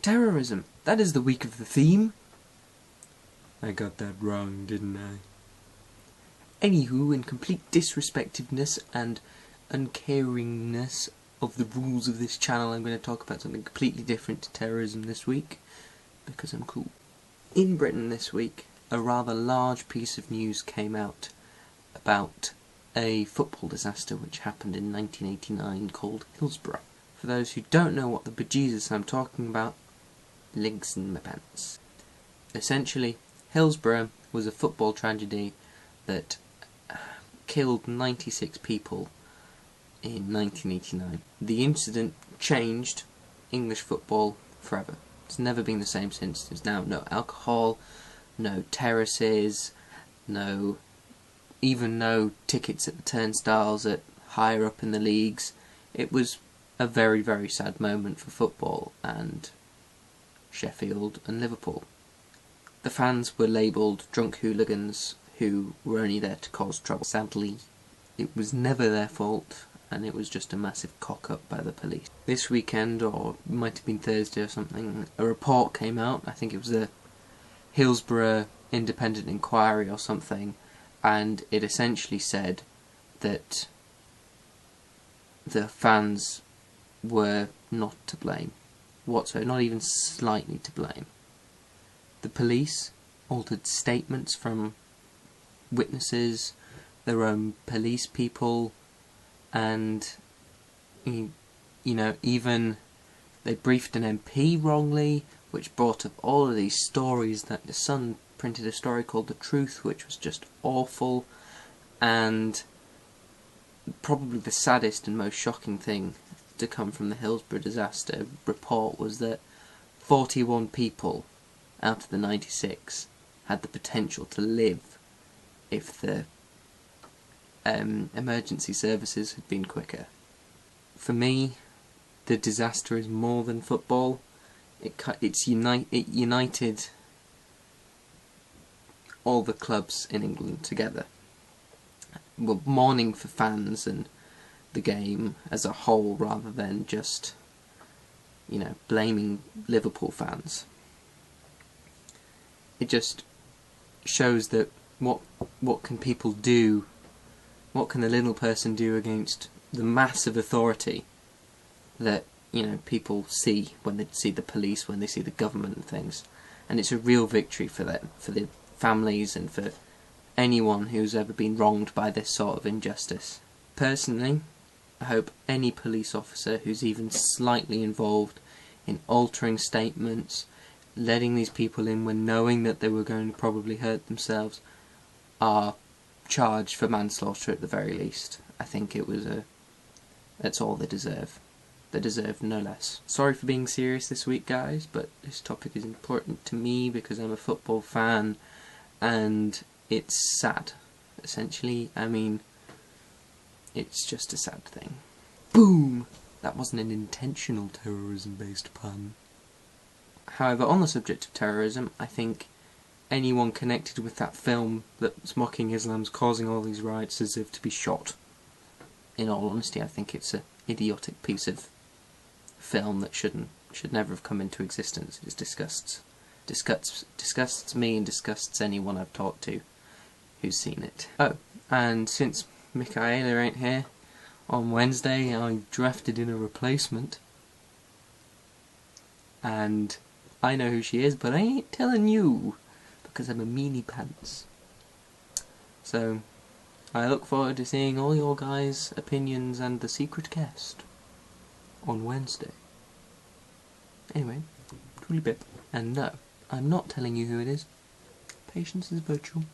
Terrorism. That is the week of the theme. I got that wrong, didn't I? Anywho, in complete disrespectiveness and uncaringness of the rules of this channel, I'm going to talk about something completely different to terrorism this week, because I'm cool. In Britain this week, a rather large piece of news came out about a football disaster which happened in 1989 called Hillsborough. For those who don't know what the bejesus I'm talking about, links in my pants. Essentially, Hillsborough was a football tragedy that killed 96 people in 1989. The incident changed English football forever. It's never been the same since. There's now no alcohol, no terraces, even no tickets at the turnstiles at higher up in the leagues. It was a very, very sad moment for football and Sheffield and Liverpool. The fans were labelled drunk hooligans who were only there to cause trouble. Sadly, it was never their fault, and it was just a massive cock-up by the police. This weekend, or it might have been Thursday or something, a report came out. I think it was the Hillsborough Independent Inquiry or something, and it essentially said that the fans were not to blame whatsoever, not even slightly to blame. The police altered statements from witnesses, their own police people, and even they briefed an MP wrongly, which brought up all of these stories. That the Sun printed a story called The Truth, which was just awful, and probably the saddest and most shocking thing to come from the Hillsborough disaster report was that 41 people out of the 96 had the potential to live if the emergency services had been quicker. For me, the disaster is more than football. It united all the clubs in England together. Well, mourning for fans and the game as a whole, rather than just, blaming Liverpool fans. It just shows that what can people do, what can the little person do against the massive authority that people see when they see the police, when they see the government and things. And it's a real victory for them, for the families and for anyone who's ever been wronged by this sort of injustice. Personally, I hope any police officer who's even slightly involved in altering statements, letting these people in when knowing that they were going to probably hurt themselves, are charged for manslaughter at the very least. I think that's all they deserve. They deserve no less. Sorry for being serious this week, guys, but this topic is important to me because I'm a football fan, and it's sad, essentially. It's just a sad thing. Boom! That wasn't an intentional terrorism-based pun. However, on the subject of terrorism, I think anyone connected with that film that's mocking Islam's causing all these riots deserve to be shot. In all honesty, I think it's an idiotic piece of film that should never have come into existence. It disgusts me and disgusts anyone I've talked to who's seen it. Oh, and since Michaela ain't here, on Wednesday I drafted in a replacement, and I know who she is, but I ain't telling you because I'm a meanie pants. So I look forward to seeing all your guys' opinions and the secret guest on Wednesday. Anyway, truly bip. And no, I'm not telling you who it is. Patience is virtual.